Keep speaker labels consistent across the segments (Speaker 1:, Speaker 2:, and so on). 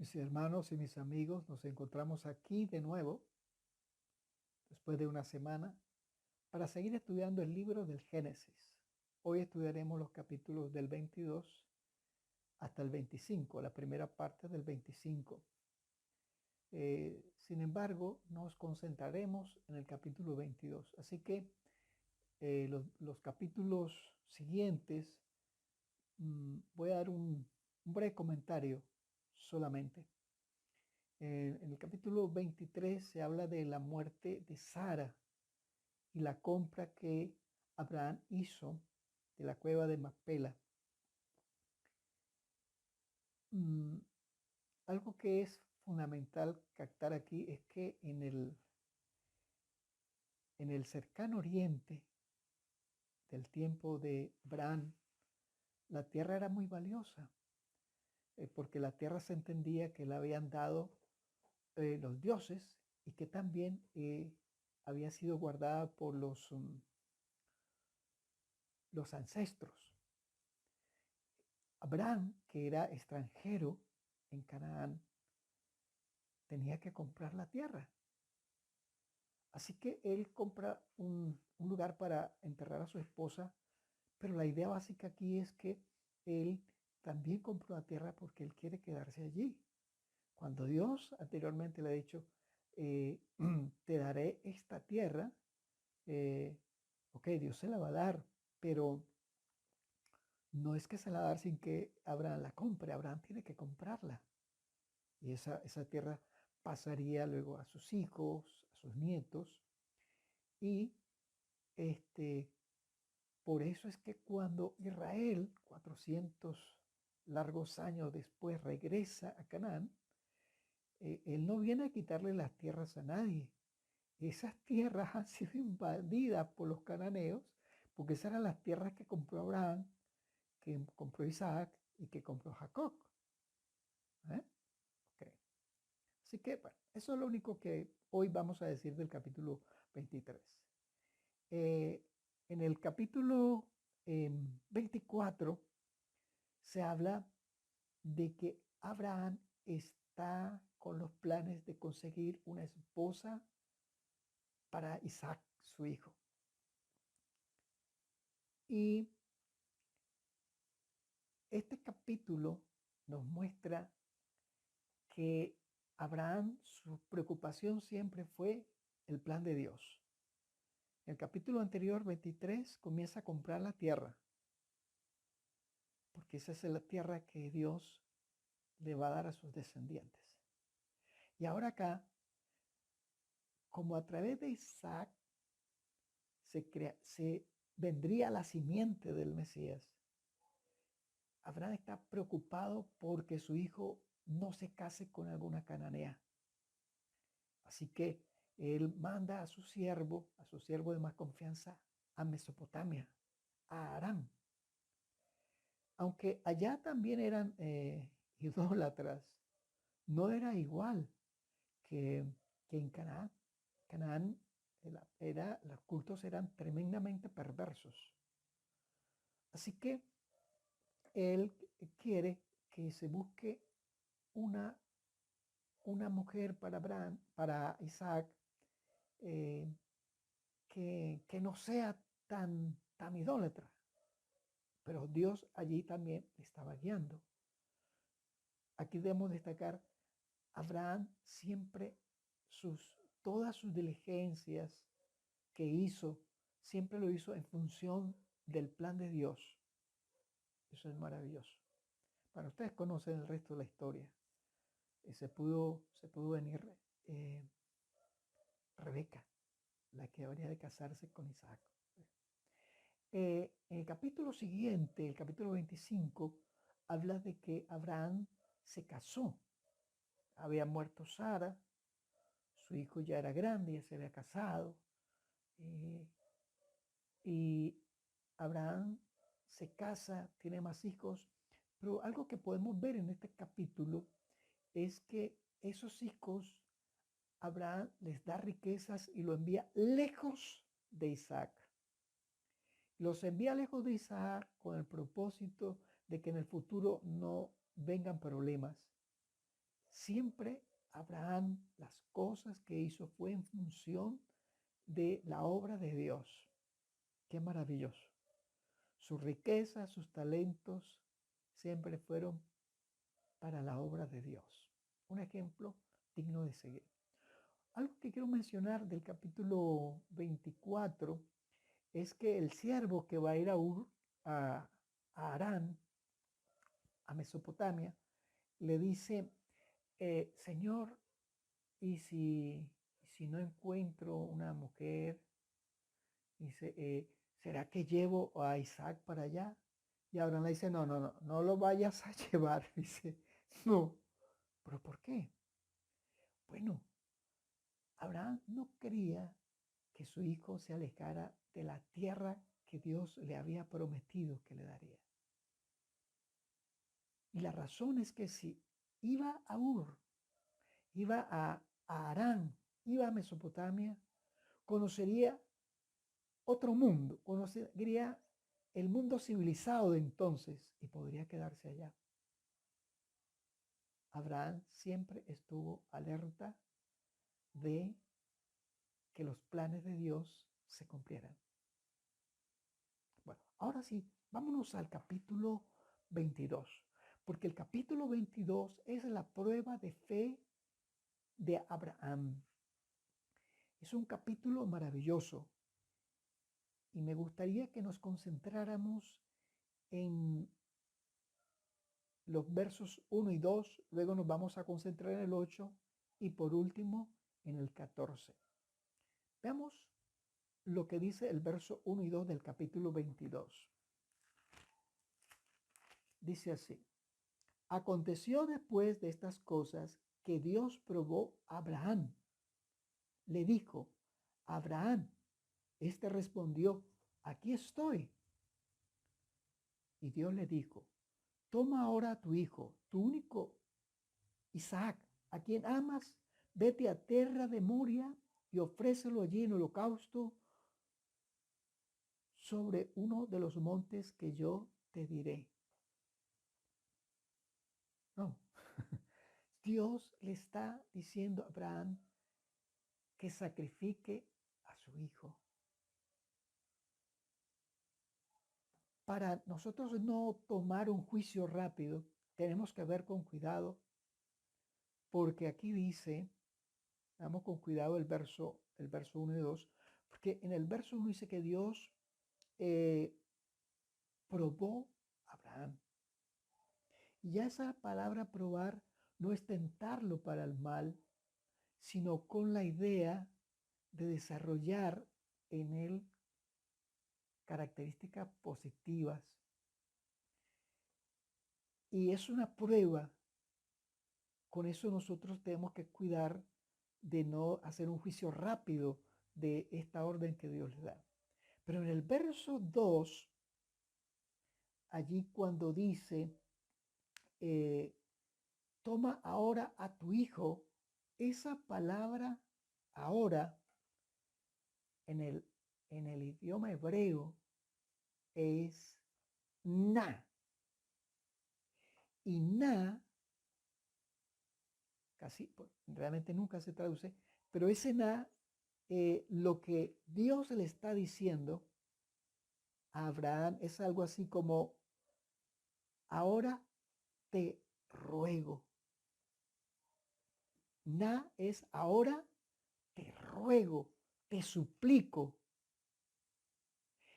Speaker 1: Mis hermanos y mis amigos, nos encontramos aquí de nuevo, después de una semana, para seguir estudiando el libro del Génesis. Hoy estudiaremos los capítulos del 22 hasta el 25, la primera parte del 25. Sin embargo, nos concentraremos en el capítulo 22. Así que los capítulos siguientes voy a dar un breve comentario solamente. En el capítulo 23 se habla de la muerte de Sara y la compra que Abraham hizo de la cueva de Macpela. Algo que es fundamental captar aquí es que en el cercano oriente del tiempo de Abraham, la tierra era muy valiosa, porque la tierra se entendía que la habían dado los dioses y que también había sido guardada por los ancestros. Abraham, que era extranjero en Canaán, tenía que comprar la tierra. Así que él compra un lugar para enterrar a su esposa, pero la idea básica aquí es que él también compró la tierra porque él quiere quedarse allí. Cuando Dios anteriormente le ha dicho, te daré esta tierra, ok, Dios se la va a dar, pero no es que se la va a dar sin que Abraham la compre, Abraham tiene que comprarla. Y esa tierra pasaría luego a sus hijos, a sus nietos. Y por eso es que cuando Israel, 400 largos años después, regresa a Canaán, él no viene a quitarle las tierras a nadie. Esas tierras han sido invadidas por los cananeos, porque esas eran las tierras que compró Abraham, que compró Isaac y que compró Jacob. ¿Eh? Okay. Así que, bueno, eso es lo único que hoy vamos a decir del capítulo 23. En el capítulo 24 se habla de que Abraham está con los planes de conseguir una esposa para Isaac, su hijo. Y este capítulo nos muestra que Abraham, su preocupación siempre fue el plan de Dios. El capítulo anterior, 23, comienza a comprar la tierra, porque esa es la tierra que Dios le va a dar a sus descendientes. Y ahora acá, como a través de Isaac se vendría la simiente del Mesías, Abraham está preocupado porque su hijo no se case con alguna cananea. Así que él manda a su siervo de más confianza, a Mesopotamia, a Aram. Aunque allá también eran idólatras, no era igual que en Canaán. Canaán los cultos eran tremendamente perversos. Así que él quiere que se busque una, una mujer para Abraham, para Isaac, que no sea tan idólatra. Pero Dios allí también le estaba guiando. Aquí debemos destacar, Abraham siempre todas sus diligencias que hizo, siempre lo hizo en función del plan de Dios. Eso es maravilloso. Bueno, ustedes conocen el resto de la historia. Se pudo venir Rebeca, la que habría de casarse con Isaac. En el capítulo siguiente, el capítulo 25, habla de que Abraham se casó. Había muerto Sara, su hijo ya era grande, ya se había casado. Y Abraham se casa, tiene más hijos. Pero algo que podemos ver en este capítulo es que esos hijos, Abraham les da riquezas y lo envía lejos de Isaac. Los envía lejos de Isaac con el propósito de que en el futuro no vengan problemas. siempre Abraham, las cosas que hizo fue en función de la obra de Dios. Qué maravilloso. Sus riquezas, sus talentos siempre fueron para la obra de Dios. Un ejemplo digno de seguir. Algo que quiero mencionar del capítulo 24 es que el siervo que va a ir a Ur, a Harán, a Mesopotamia, le dice, Señor, ¿y si no encuentro una mujer? Dice, ¿será que llevo a Isaac para allá? Y Abraham le dice, no lo vayas a llevar. Dice, no, ¿pero por qué? Bueno, Abraham no quería que su hijo se alejara de la tierra que Dios le había prometido que le daría. Y la razón es que si iba a Ur, iba a Harán, iba a Mesopotamia, conocería otro mundo, conocería el mundo civilizado de entonces y podría quedarse allá. Abraham siempre estuvo alerta de que los planes de Dios se cumplieran. Bueno, ahora sí, vámonos al capítulo 22, porque el capítulo 22 es la prueba de fe de Abraham. Es un capítulo maravilloso y me gustaría que nos concentráramos en los versos 1 y 2, luego nos vamos a concentrar en el 8 y por último en el 14. Veamos lo que dice el verso 1 y 2 del capítulo 22. Dice así: aconteció después de estas cosas que Dios probó a Abraham. Le dijo, Abraham, este respondió, aquí estoy. Y Dios le dijo, toma ahora a tu hijo, tu único Isaac, a quien amas, vete a tierra de Moria y ofrécelo allí en holocausto sobre uno de los montes que yo te diré. No, Dios le está diciendo a Abraham que sacrifique a su hijo. Para nosotros no tomar un juicio rápido, tenemos que ver con cuidado, porque aquí dice, vamos con cuidado el verso 1 y 2, porque en el verso 1 dice que Dios probó a Abraham. Y ya esa palabra probar no es tentarlo para el mal, sino con la idea de desarrollar en él características positivas. Y es una prueba. Con eso nosotros tenemos que cuidar de no hacer un juicio rápido de esta orden que Dios le da. Pero en el verso 2, allí cuando dice, toma ahora a tu hijo, esa palabra ahora en el idioma hebreo es na. Y na, casi, realmente nunca se traduce, pero ese na, lo que Dios le está diciendo a Abraham es algo así como, ahora te ruego. Na es ahora te ruego, te suplico.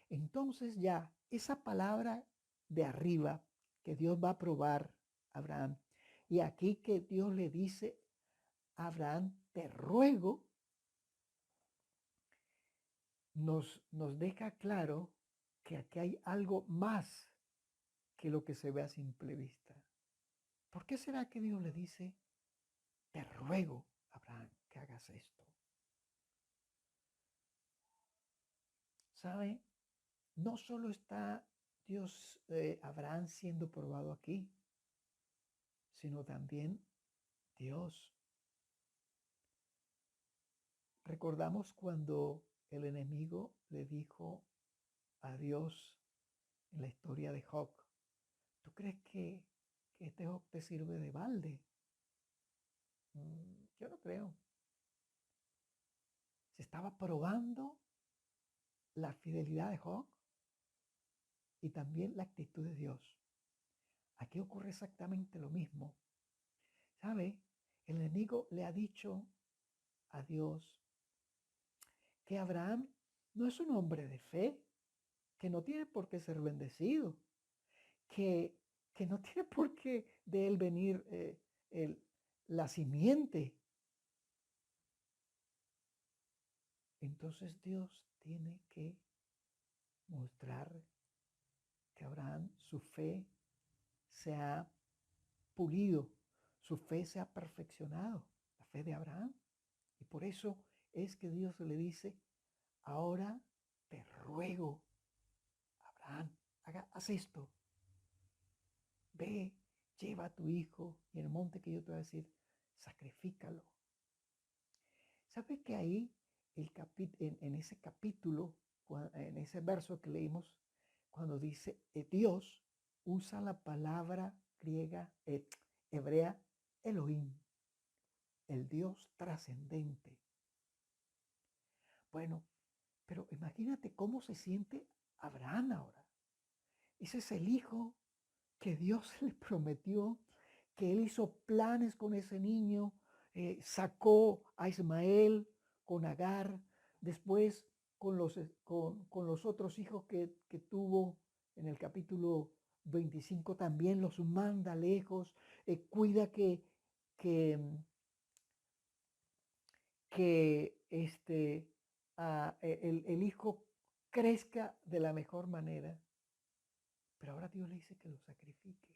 Speaker 1: Entonces ya esa palabra de arriba que Dios va a probar a Abraham, y aquí que Dios le dice a Abraham, te ruego, nos deja claro que aquí hay algo más que lo que se ve a simple vista. ¿Por qué será que Dios le dice, te ruego, Abraham, que hagas esto? ¿Sabe? No solo está Dios, Abraham siendo probado aquí, sino también Dios. Recordamos cuando el enemigo le dijo a Dios en la historia de Job, ¿tú crees que este Job te sirve de balde? Yo no creo. Se estaba probando la fidelidad de Job y también la actitud de Dios. Aquí ocurre exactamente lo mismo. ¿Sabe? El enemigo le ha dicho a Dios que Abraham no es un hombre de fe, que no tiene por qué ser bendecido, que, que no tiene por qué de él venir la simiente. Entonces Dios tiene que mostrar que Abraham, su fe se ha pulido, su fe se ha perfeccionado, la fe de Abraham. Y por eso es que Dios le dice, ahora te ruego, Abraham, haz esto, ve, lleva a tu hijo y en el monte que yo te voy a decir, sacrifícalo. ¿Sabes que ahí en ese capítulo, en ese verso que leímos, cuando dice Dios, usa la palabra griega, hebrea, Elohim, el Dios trascendente? Bueno, pero imagínate cómo se siente Abraham ahora. Ese es el hijo que Dios le prometió, que él hizo planes con ese niño, sacó a Ismael con Agar, después con los otros hijos que tuvo en el capítulo 25 también los manda lejos, cuida que, el hijo crezca de la mejor manera. Pero ahora Dios le dice que lo sacrifique.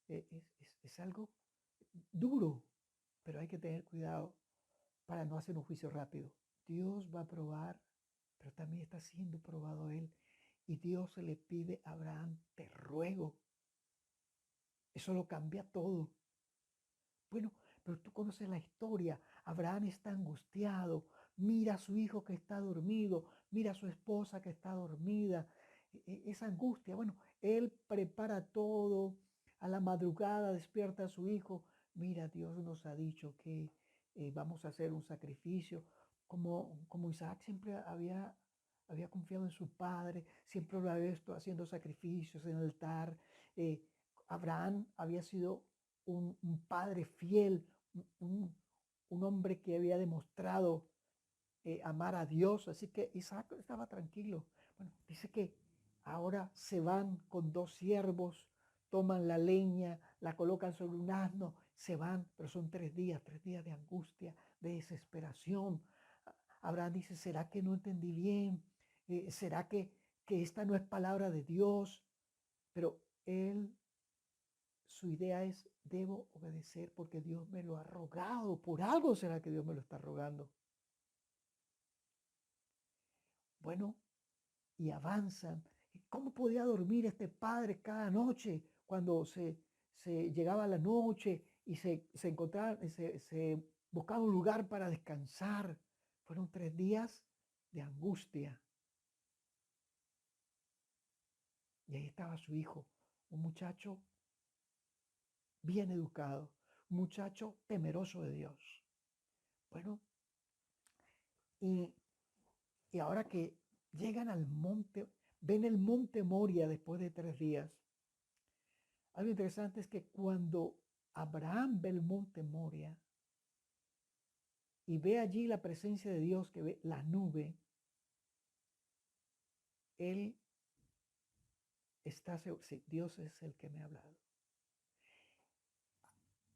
Speaker 1: Es algo duro, pero hay que tener cuidado para no hacer un juicio rápido. Dios va a probar, pero también está siendo probado él. Y Dios se le pide a Abraham, te ruego. Eso lo cambia todo. Bueno, pero tú conoces la historia. Abraham está angustiado. Mira a su hijo que está dormido. Mira a su esposa que está dormida. Esa angustia. Bueno, él prepara todo. A la madrugada despierta a su hijo. Mira, Dios nos ha dicho que vamos a hacer un sacrificio. Como Isaac siempre había confiado en su padre, siempre lo había visto haciendo sacrificios en el altar. Eh, Abraham había sido un padre fiel, un hombre que había demostrado amar a Dios. Así que Isaac estaba tranquilo. Bueno, dice que ahora se van con dos siervos, toman la leña, la colocan sobre un asno, se van, pero son 3 días de angustia, de desesperación. Abraham dice, ¿será que no entendí bien? ¿Será que esta no es palabra de Dios? Pero él, su idea es, debo obedecer porque Dios me lo ha rogado. Por algo será que Dios me lo está rogando. Bueno, y avanzan. ¿Cómo podía dormir este padre cada noche cuando se llegaba la noche y se encontraba, se buscaba un lugar para descansar? Fueron 3 días de angustia. Y ahí estaba su hijo, un muchacho bien educado, un muchacho temeroso de Dios. Bueno, y, y ahora que llegan al monte, ven el monte Moria después de 3 días. Algo interesante es que cuando Abraham ve el monte Moria y ve allí la presencia de Dios, que ve la nube, él está seguro, sí, Dios es el que me ha hablado.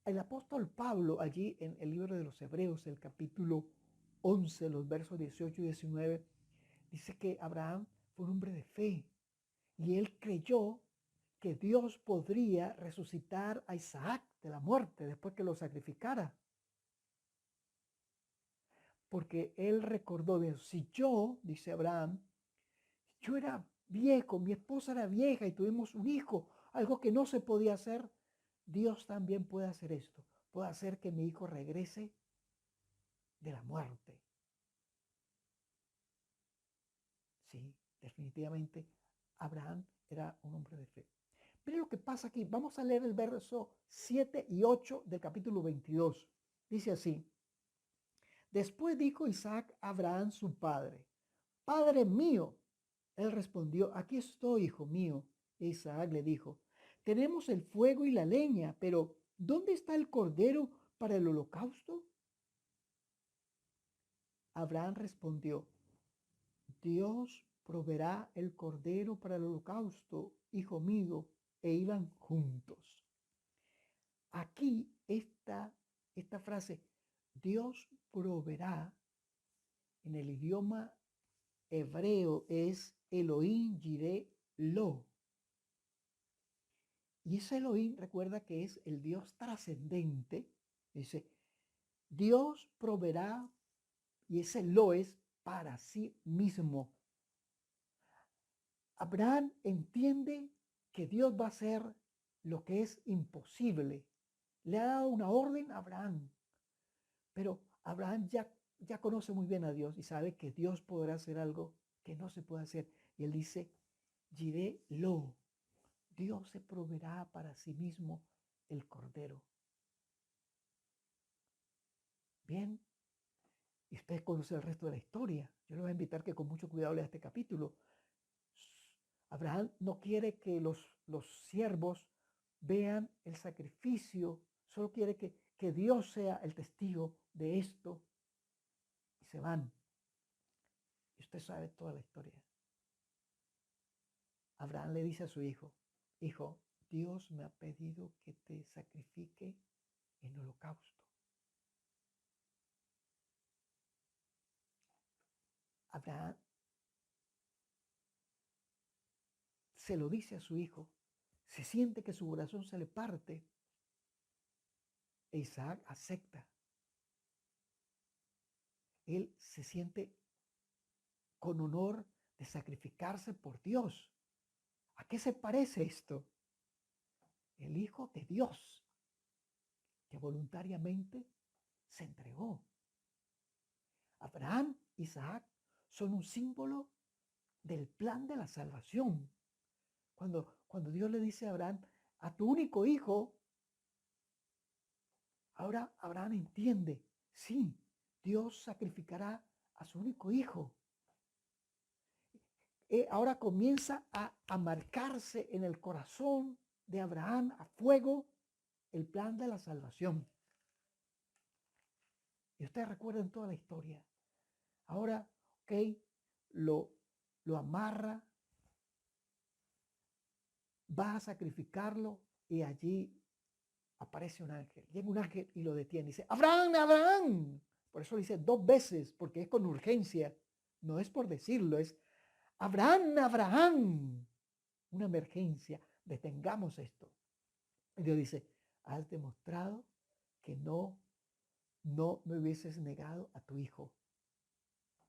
Speaker 1: El apóstol Pablo, allí en el libro de los Hebreos, el capítulo 11, los versos 18 y 19, dice que Abraham fue un hombre de fe y él creyó que Dios podría resucitar a Isaac de la muerte después que lo sacrificara. Porque él recordó bien, si yo, dice Abraham, yo era viejo, mi esposa era vieja y tuvimos un hijo, algo que no se podía hacer, Dios también puede hacer esto, puede hacer que mi hijo regrese de la muerte. Sí, definitivamente Abraham era un hombre de fe. Miren lo que pasa aquí. Vamos a leer el verso 7 y 8 del capítulo 22. Dice así: Después dijo Isaac a Abraham su padre: Padre mío. Él respondió: Aquí estoy, hijo mío. E Isaac le dijo: Tenemos el fuego y la leña, pero ¿dónde está el cordero para el holocausto? Abraham respondió: Dios proveerá el cordero para el holocausto, hijo mío. E iban juntos. Aquí esta frase, Dios proveerá, en el idioma hebreo es Elohim Jireh Lo. Y ese Elohim, recuerda que es el Dios trascendente. Dice, Dios proveerá, y ese Lo es para sí mismo. Abraham entiende que Dios va a hacer lo que es imposible. Le ha dado una orden a Abraham, pero Abraham ya conoce muy bien a Dios y sabe que Dios podrá hacer algo que no se puede hacer. Y él dice, Jireh Lo, Dios se proveerá para sí mismo el cordero. Bien, y usted conoce el resto de la historia. Yo le voy a invitar que con mucho cuidado lea este capítulo. Abraham no quiere que los siervos vean el sacrificio, solo quiere que Dios sea el testigo de esto. Y se van. Y usted sabe toda la historia. Abraham le dice a su hijo: Hijo, Dios me ha pedido que te sacrifique en holocausto. Abraham se lo dice a su hijo, se siente que su corazón se le parte, e Isaac acepta. Él se siente con honor de sacrificarse por Dios. ¿A qué se parece esto? El Hijo de Dios, que voluntariamente se entregó. Abraham, Isaac, son un símbolo del plan de la salvación. Cuando Dios le dice a Abraham, a tu único hijo, ahora Abraham entiende, sí, Dios sacrificará a su único hijo. Ahora comienza a marcarse en el corazón de Abraham a fuego el plan de la salvación. Y ustedes recuerdan toda la historia. Ahora, ok, lo amarra, va a sacrificarlo y allí aparece un ángel. Llega un ángel y lo detiene. Dice, Abraham, Abraham. Por eso lo dice 2 veces, porque es con urgencia. No es por decirlo, es Abraham, Abraham. Una emergencia. Detengamos esto. Y Dios dice, has demostrado que no me hubieses negado a tu hijo.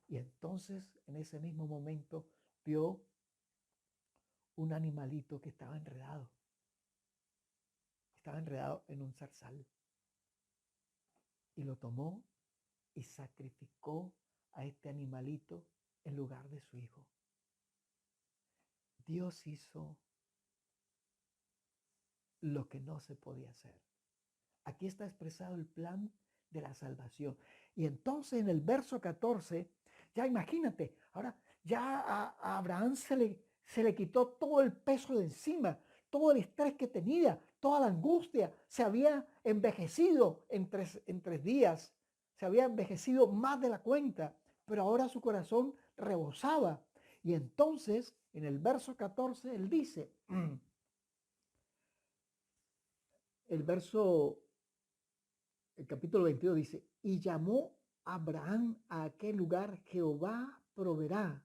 Speaker 1: Y entonces, en ese mismo momento, vio un animalito que estaba enredado. Estaba enredado en un zarzal. Y lo tomó y sacrificó a este animalito en lugar de su hijo. Dios hizo lo que no se podía hacer. Aquí está expresado el plan de la salvación. Y entonces en el verso 14, ya imagínate, ahora ya a Abraham se le quitó todo el peso de encima, todo el estrés que tenía, toda la angustia, se había envejecido en tres días, se había envejecido más de la cuenta, pero ahora su corazón rebosaba. Y entonces en el verso 14 él dice, el capítulo 22 dice, y llamó Abraham a aquel lugar Jehová proveerá.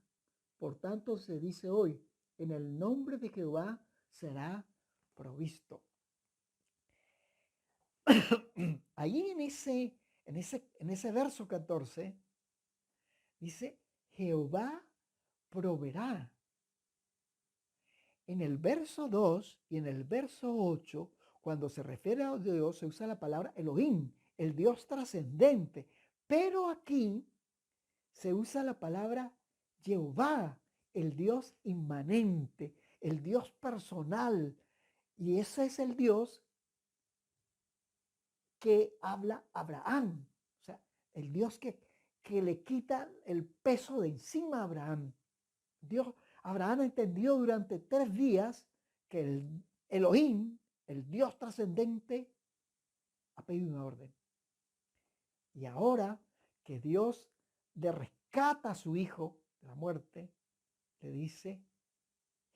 Speaker 1: Por tanto se dice hoy, en el nombre de Jehová será provisto. Ahí en ese verso 14 dice, Jehová proveerá. En el verso 2 y en el verso 8, cuando se refiere a Dios, se usa la palabra Elohim, el Dios trascendente. Pero aquí se usa la palabra Jehová, el Dios inmanente, el Dios personal, Y ese es el Dios que habla Abraham. O sea, el Dios que le quita el peso de encima a Abraham. Abraham entendió durante 3 días que el Elohim, el Dios trascendente, ha pedido una orden. Y ahora que Dios le rescata a su hijo de la muerte, le dice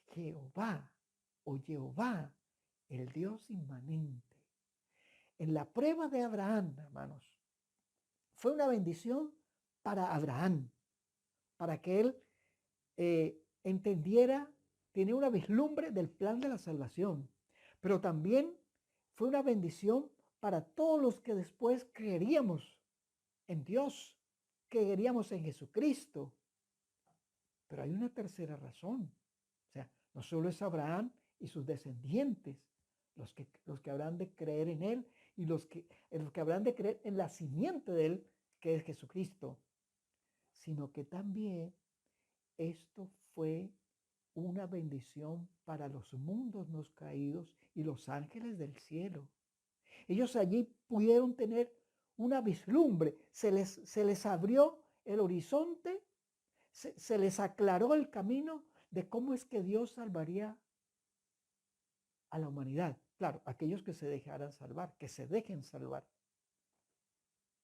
Speaker 1: Jehová o Jehová, el Dios inmanente. En la prueba de Abraham, hermanos, fue una bendición para Abraham, para que él entendiera, tenía una vislumbre del plan de la salvación, pero también fue una bendición para todos los que después creeríamos en Dios, creeríamos en Jesucristo. Pero hay una tercera razón. O sea, no solo es Abraham y sus descendientes los que habrán de creer en él y los que habrán de creer en la simiente de él, que es Jesucristo, sino que también esto fue una bendición para los mundos no caídos y los ángeles del cielo. Ellos allí pudieron tener una vislumbre, se les abrió el horizonte, se les aclaró el camino de cómo es que Dios salvaría a la humanidad. Claro, aquellos que se dejaran salvar, que se dejen salvar.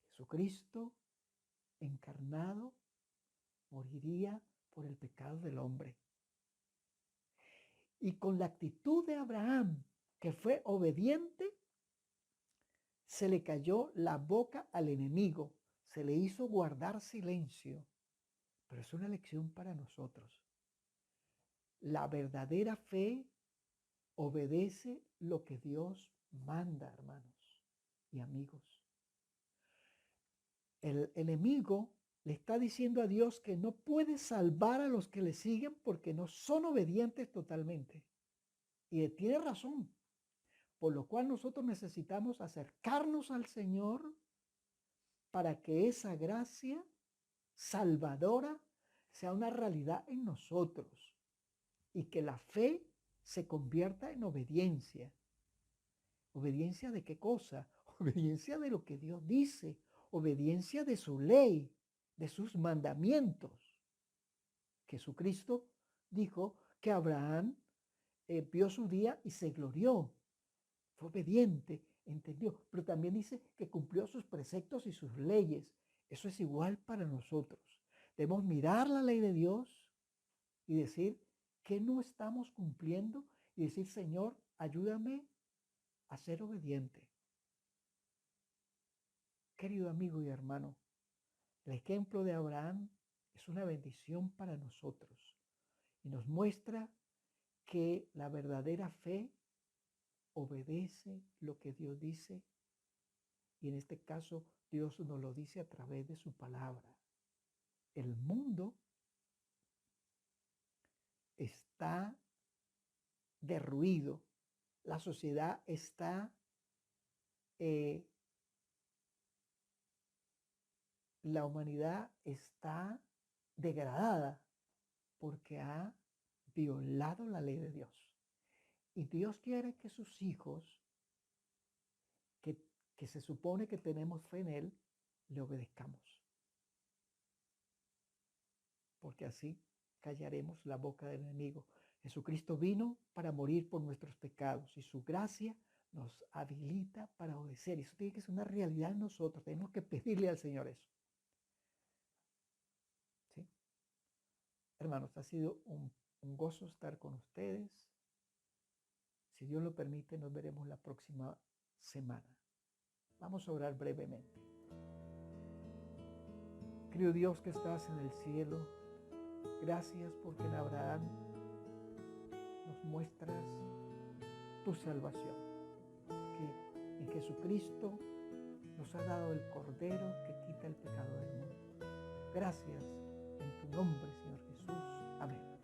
Speaker 1: Jesucristo encarnado moriría por el pecado del hombre. Y con la actitud de Abraham, que fue obediente, se le cayó la boca al enemigo, se le hizo guardar silencio. Pero es una lección para nosotros. La verdadera fe obedece lo que Dios manda, hermanos y amigos. El enemigo le está diciendo a Dios que no puede salvar a los que le siguen porque no son obedientes totalmente. Y tiene razón. Por lo cual nosotros necesitamos acercarnos al Señor para que esa gracia salvadora sea una realidad en nosotros y que la fe se convierta en obediencia. ¿Obediencia de qué cosa? Obediencia de lo que Dios dice, obediencia de su ley, de sus mandamientos. Jesucristo dijo que Abraham vio su día y se glorió. Fue obediente, entendió, pero también dice que cumplió sus preceptos y sus leyes. Eso es igual para nosotros. Debemos mirar la ley de Dios y decir que no estamos cumpliendo y decir, Señor, ayúdame a ser obediente. Querido amigo y hermano, el ejemplo de Abraham es una bendición para nosotros y nos muestra que la verdadera fe obedece lo que Dios dice y en este caso Dios nos lo dice a través de su palabra. El mundo está derruido, la sociedad está la humanidad está degradada porque ha violado la ley de Dios. Y Dios quiere que sus hijos, que se supone que tenemos fe en Él, le obedezcamos. Porque así callaremos la boca del enemigo. Jesucristo vino para morir por nuestros pecados y su gracia nos habilita para obedecer. Eso tiene que ser una realidad en nosotros. Tenemos que pedirle al Señor eso. ¿Sí? Hermanos, ha sido un gozo estar con ustedes. Si Dios lo permite, nos veremos la próxima semana. Vamos a orar brevemente. Querido Dios que estás en el cielo, gracias porque en Abraham nos muestras tu salvación. Que en Jesucristo nos ha dado el Cordero que quita el pecado del mundo. Gracias en tu nombre, Señor Jesús. Amén.